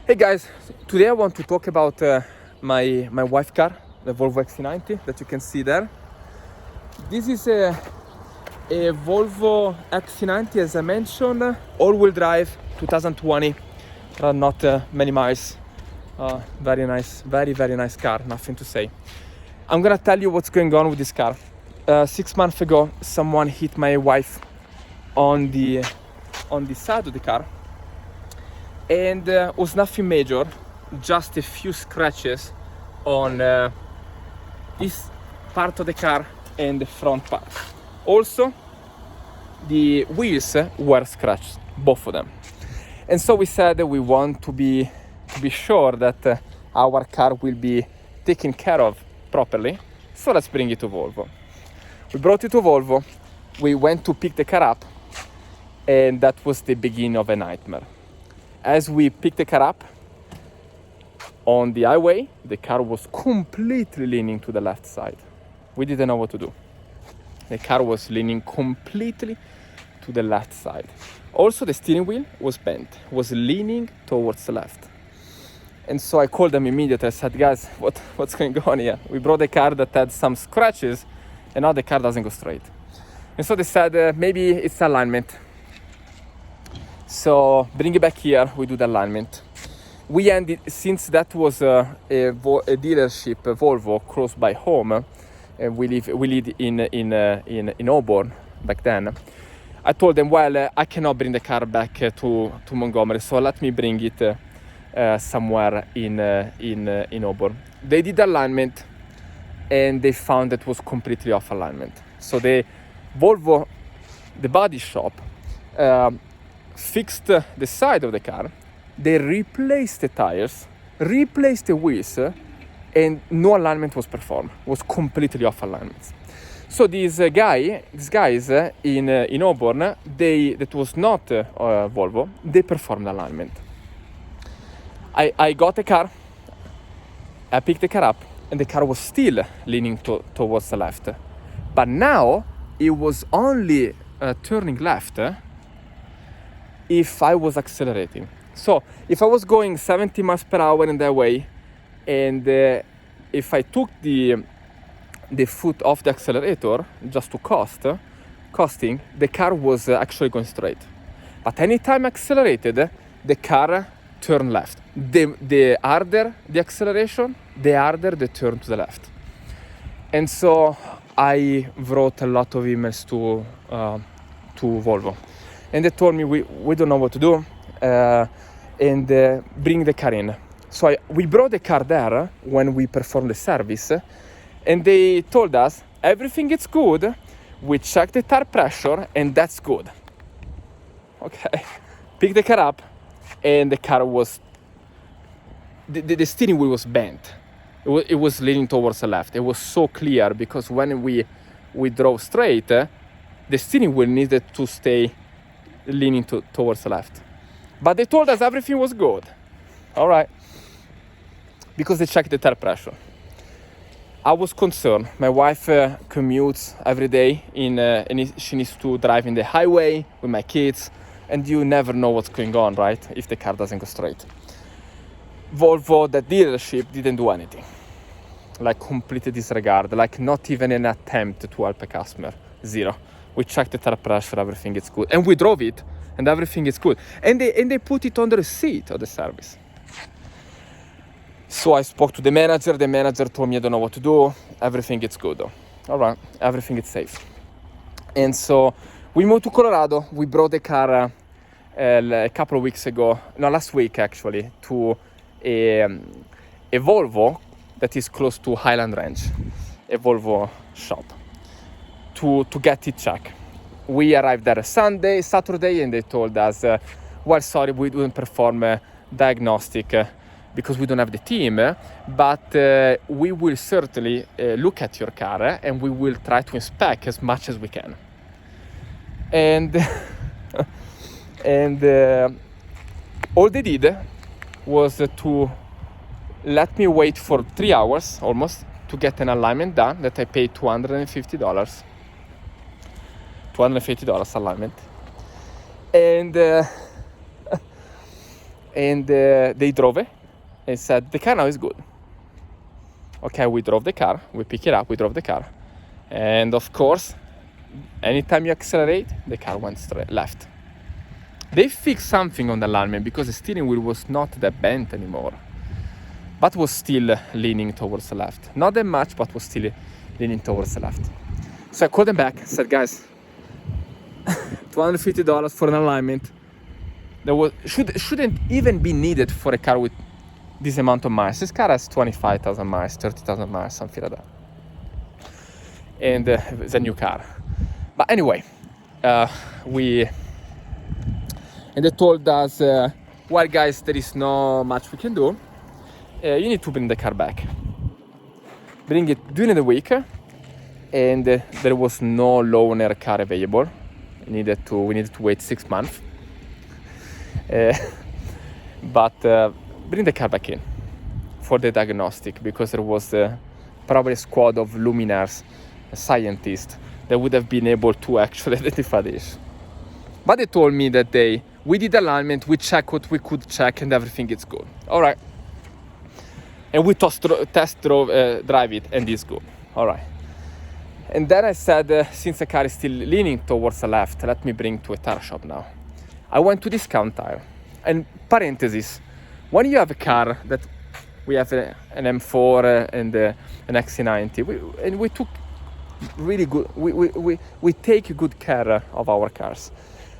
Hey guys, today I want to talk about my wife's car, the Volvo XC90 that you can see there. This is a Volvo XC90, as I mentioned, all-wheel drive, 2020, not many miles. Very nice, very nice car, nothing to say. I'm gonna tell you what's going on with this car. 6 months ago, someone hit my wife on the side of the car, and was nothing major, just a few scratches on this part of the car and the front part. Also, the wheels were scratched, both of them. And so we said that we want to be sure that our car will be taken care of properly, so let's bring it to Volvo. We brought it to Volvo, we went to pick the car up, and that was the beginning of a nightmare. As we picked the car up on the highway, the car was completely leaning to the left side. We didn't know what to do. The car was leaning completely to the left side. Also, the steering wheel was bent, was leaning towards the left. And so I called them immediately. I said, guys, what's going on here? We brought a car that had some scratches, and now the car doesn't go straight. And so they said, maybe it's alignment. So bring it back here, we do the alignment. We ended, since that was a dealership, a Volvo, close by home, we live in Auburn back then. I told them, well, I cannot bring the car back to Montgomery, so let me bring it somewhere in Auburn. They did alignment, and they found that was completely off alignment. So the Volvo, the body shop, fixed the side of the car, they replaced the tires, replaced the wheels, and no alignment was performed, was completely off alignment. So these guys in Auburn, that was not Volvo, they performed alignment. I got the car, I picked the car up, and the car was still leaning towards the left. But now it was only turning left if I was accelerating. So if I was going 70 miles per hour in that way, and if I took the foot off the accelerator just to costing, the car was actually going straight. But anytime I accelerated, the car turned left. The harder the acceleration, the harder the turn to the left. And so I wrote a lot of emails to Volvo. And they told me, we don't know what to do, and bring the car in. So we brought the car there when we performed the service, and they told us, everything is good, we checked the tire pressure, and that's good. Okay, pick the car up, and the car was, the steering wheel was bent. It was leaning towards the left. It was so clear, because when we drove straight, the steering wheel needed to stay leaning towards the left. But they told us everything was good. All right. Because they checked the tire pressure. I was concerned. My wife commutes every day and she needs to drive in the highway with my kids, and you never know what's going on, right? If the car doesn't go straight. Volvo, the dealership, didn't do anything. Like completely disregard, like not even an attempt to help a customer. Zero. We checked the tire pressure, everything is good. And we drove it, and everything is good. And they put it on the receipt of the service. So I spoke to the manager told me I don't know what to do, everything is good though. All right, everything is safe. And so we moved to Colorado, we brought the car a couple of weeks ago, no, last week actually, to a Volvo that is close to Highland Ranch, a Volvo shop, to get it checked. We arrived there Saturday, and they told us, well, sorry, we didn't perform a diagnostic because we don't have the team, but we will certainly look at your car and we will try to inspect as much as we can. And all they did was to let me wait for 3 hours almost to get an alignment done that I paid $250. $250 alignment. And And they drove it and said, the car now is good. Okay, we drove the car, we pick it up, we drove the car. And of course, anytime you accelerate, the car went straight left. They fixed something on the alignment because the steering wheel was not that bent anymore, but was still leaning towards the left. Not that much, but was still leaning towards the left. So I called them back, said, guys, $250 for an alignment that shouldn't even be needed for a car with this amount of miles. This car has 25,000 miles, 30,000 miles, something like that. And it's a new car. But anyway, and they told us, well, guys, there is not much we can do. You need to bring the car back. Bring it during the week. And there was no loaner car available. We needed to wait 6 months. But bring the car back in for the diagnostic, because there was probably a squad of luminaires, scientists, that would have been able to actually identify this. But they told me that we did alignment, we checked what we could check, and everything is good. All right. And we drive it, and it's good. All right. And then I said, since the car is still leaning towards the left, let me bring to a tire shop now. I went to Discount Tire. And parenthesis, when you have a car that we have an M4 and an XC90, we took really good, we take good care of our cars.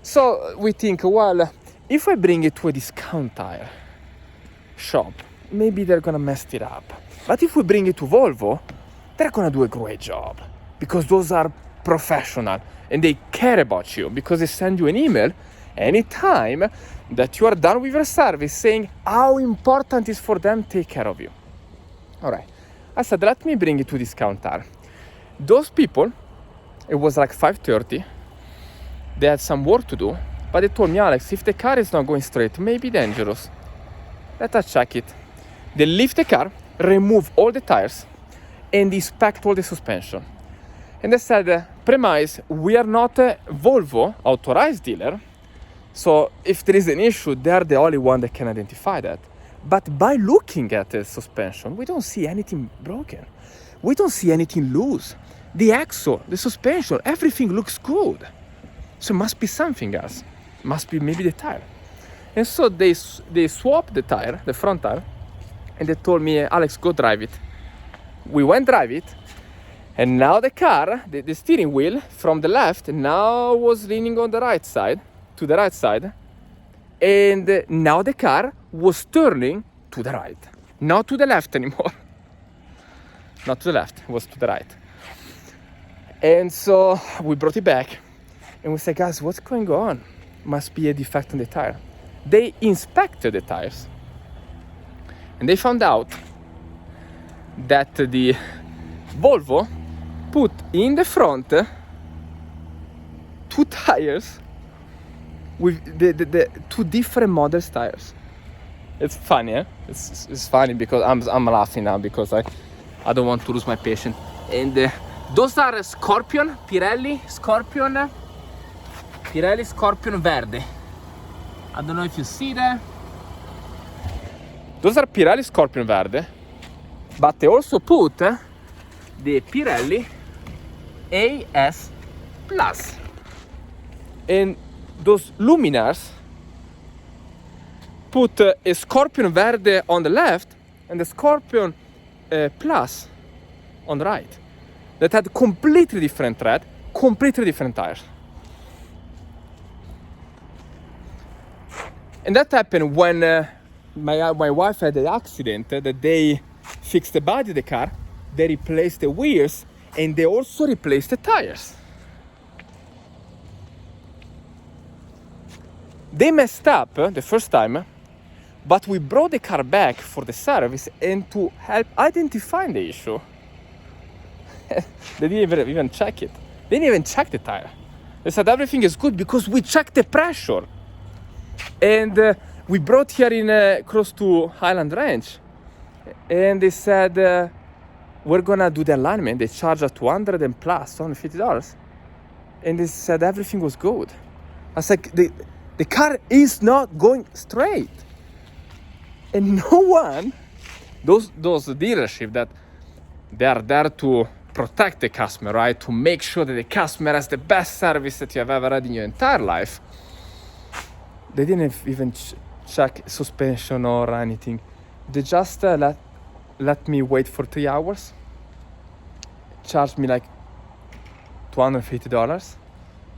So we think, well, if I bring it to a Discount Tire shop, maybe they're gonna mess it up. But if we bring it to Volvo, they're gonna do a great job, because those are professional and they care about you, because they send you an email anytime that you are done with your service saying how important it is for them to take care of you. All right. I said, let me bring it to Discount Tire. Those people, it was like 5:30. They had some work to do, but they told me, Alex, if the car is not going straight, it may be dangerous. Let us check it. They lift the car, remove all the tires, and inspect all the suspension. And they said, premise, we are not a Volvo authorized dealer, so if there is an issue, they're the only one that can identify that. But by looking at the suspension, we don't see anything broken. We don't see anything loose. The axle, the suspension, everything looks good. So it must be something else. Must be maybe the tire. And so they swapped the tire, the front tire, and they told me, Alex, go drive it. We went drive it, and now the car, the steering wheel from the left now was leaning on the right side, to the right side, and now the car was turning to the right, not to the left anymore. Not to the left, it was to the right. And so we brought it back, and we said, guys, what's going on? Must be a defect in the tire. They inspected the tires, and they found out that the Volvo put in the front 2 tires with the 2 different models tires. It's funny, eh? It's funny because I'm laughing now because I don't want to lose my patience. And those are Pirelli Scorpion Verde. I don't know if you see that. Those are Pirelli Scorpion Verde, but they also put the Pirelli AS Plus. And those luminaires put a Scorpion Verde on the left and the Scorpion Plus on the right. That had completely different tread, completely different tires. And that happened when my wife had an accident that they fixed the body of the car, they replaced the wheels, and they also replaced the tires. They messed up the first time, but we brought the car back for the service and to help identify the issue. They didn't even check it. They didn't even check the tire. They said everything is good because we checked the pressure. And we brought here in close to Highland Ranch, and they said we're gonna do the alignment. They charged us $200 and plus $250, and they said everything was good. I was like, the car is not going straight. And no one, those dealerships that they are there to protect the customer, right? To make sure that the customer has the best service that you have ever had in your entire life. They didn't even check suspension or anything. They just let me wait for 3 hours, charged me like $250,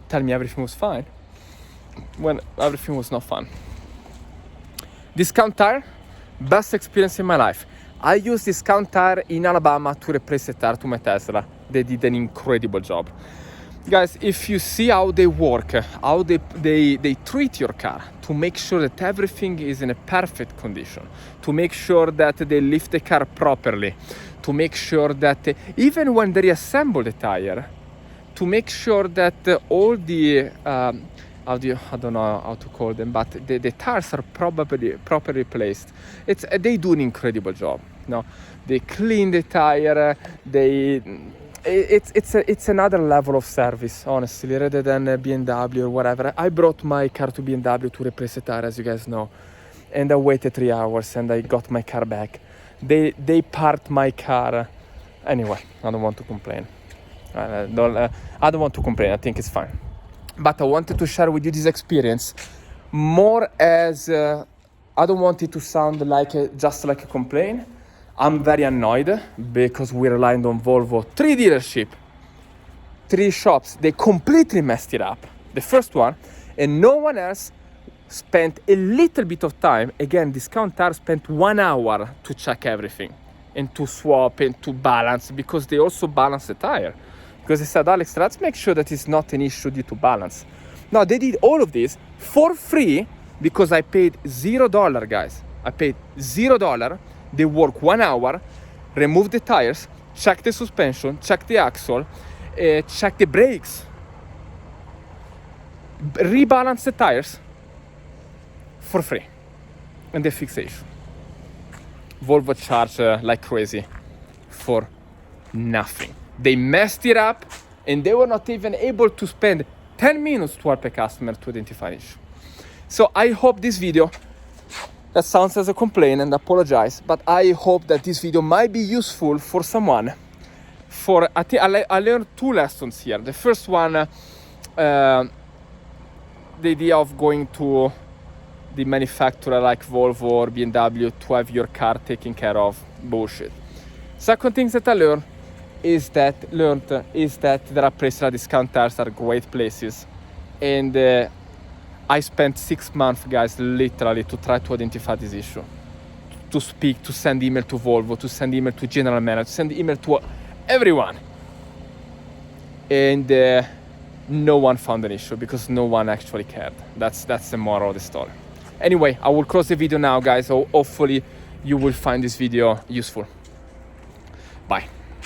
tell me everything was fine, when everything was not fine. Discount tire, best experience in my life. I used Discount Tire in Alabama to replace a tire to my Tesla. They did an incredible job. Guys, if you see how they work, how they treat your car to make sure that everything is in a perfect condition, to make sure that they lift the car properly, to make sure that even when they reassemble the tire, to make sure that all the I don't know how to call them, but the tires are properly placed. They do an incredible job. No, they clean the tire. It's another level of service, honestly, rather than BMW or whatever. I brought my car to BMW to replace the tire, as you guys know, and I waited 3 hours and I got my car back. They parked my car. Anyway, I don't want to complain. I don't want to complain. I think it's fine. But I wanted to share with you this experience more as I don't want it to sound like just like a complaint. I'm very annoyed because we relied on Volvo. 3 dealerships, 3 shops, they completely messed it up. The first one, and no one else spent a little bit of time. Again, Discount Tire spent 1 hour to check everything and to swap and to balance, because they also balance the tire. Because they said, Alex, let's make sure that it's not an issue due to balance. Now, they did all of this for free because I paid $0, guys. I paid $0. They work 1 hour, remove the tires, check the suspension, check the axle, check the brakes, rebalance the tires for free. And they fix the issue. Volvo charge like crazy for nothing. They messed it up, and they were not even able to spend 10 minutes to help a customer to identify an issue. So I hope this video, that sounds as a complaint, and I apologize, but I hope that this video might be useful for someone. I learned 2 lessons here. The first one, the idea of going to the manufacturer like Volvo or BMW to have your car taken care of, bullshit. Second thing that I learned is that there are places like Discount Tires that are great places, and I spent 6 months, guys, literally to try to identify this issue, to speak, to send email to Volvo, to send email to general manager, to send email to everyone, and no one found an issue because no one actually cared. That's the moral of the story. Anyway, I will close the video now, guys. So hopefully you will find this video useful. Bye.